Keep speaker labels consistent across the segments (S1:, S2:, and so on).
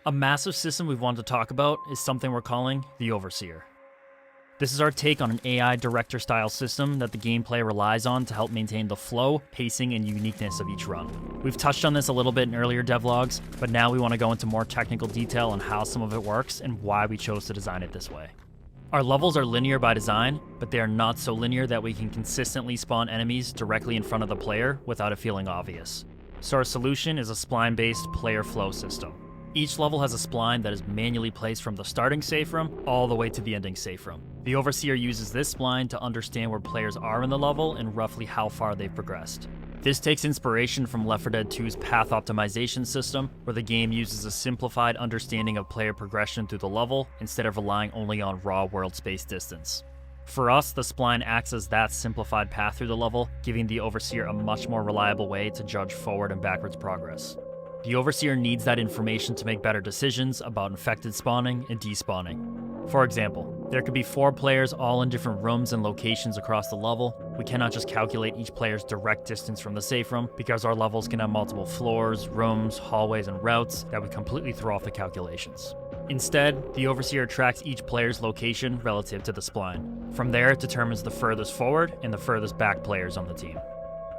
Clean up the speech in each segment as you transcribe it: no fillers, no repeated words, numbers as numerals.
S1: A massive system we've wanted to talk about is something we're calling the Overseer. This is our take on an AI director style system that the gameplay relies on to help maintain the flow, pacing, and uniqueness of each run. We've touched on this a little bit in earlier devlogs, but now we want to go into more technical detail on how some of it works and why we chose to design it this way. Our levels are linear by design, but they are not so linear that we can consistently spawn enemies directly in front of the player without it feeling obvious. So our solution is a spline-based player flow system. Each level has a spline that is manually placed from the starting safe room all the way to the ending safe room. The Overseer uses this spline to understand where players are in the level and roughly how far they've progressed. This takes inspiration from Left 4 Dead 2's path optimization system, where the game uses a simplified understanding of player progression through the level instead of relying only on raw world space distance. For us, the spline acts as that simplified path through the level, giving the Overseer a much more reliable way to judge forward and backwards progress. The Overseer needs that information to make better decisions about infected spawning and despawning. For example, there could be 4 players all in different rooms and locations across the level. We cannot just calculate each player's direct distance from the safe room, because our levels can have multiple floors, rooms, hallways, and routes that would completely throw off the calculations. Instead, the Overseer tracks each player's location relative to the spline. From there, it determines the furthest forward and the furthest back players on the team.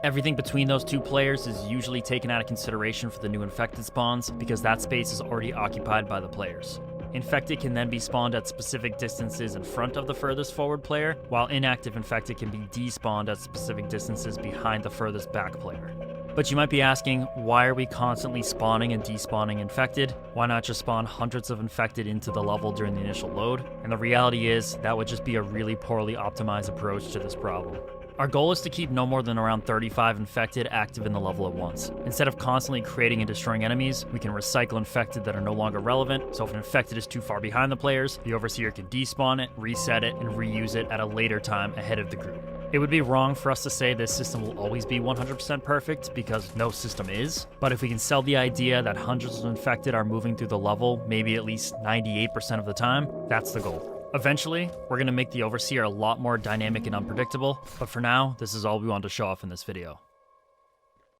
S1: Everything between those 2 players is usually taken out of consideration for the new infected spawns, because that space is already occupied by the players. Infected can then be spawned at specific distances in front of the furthest forward player, while inactive infected can be despawned at specific distances behind the furthest back player. But you might be asking, why are we constantly spawning and despawning infected? Why not just spawn hundreds of infected into the level during the initial load? And the reality is, that would just be a really poorly optimized approach to this problem. Our goal is to keep no more than around 35 infected active in the level at once. Instead of constantly creating and destroying enemies, we can recycle infected that are no longer relevant, so if an infected is too far behind the players, the Overseer can despawn it, reset it, and reuse it at a later time ahead of the group. It would be wrong for us to say this system will always be 100% perfect, because no system is, but if we can sell the idea that hundreds of infected are moving through the level maybe at least 98% of the time, that's the goal. Eventually, we're going to make the Overseer a lot more dynamic and unpredictable, but for now, this is all we wanted to show off in this video.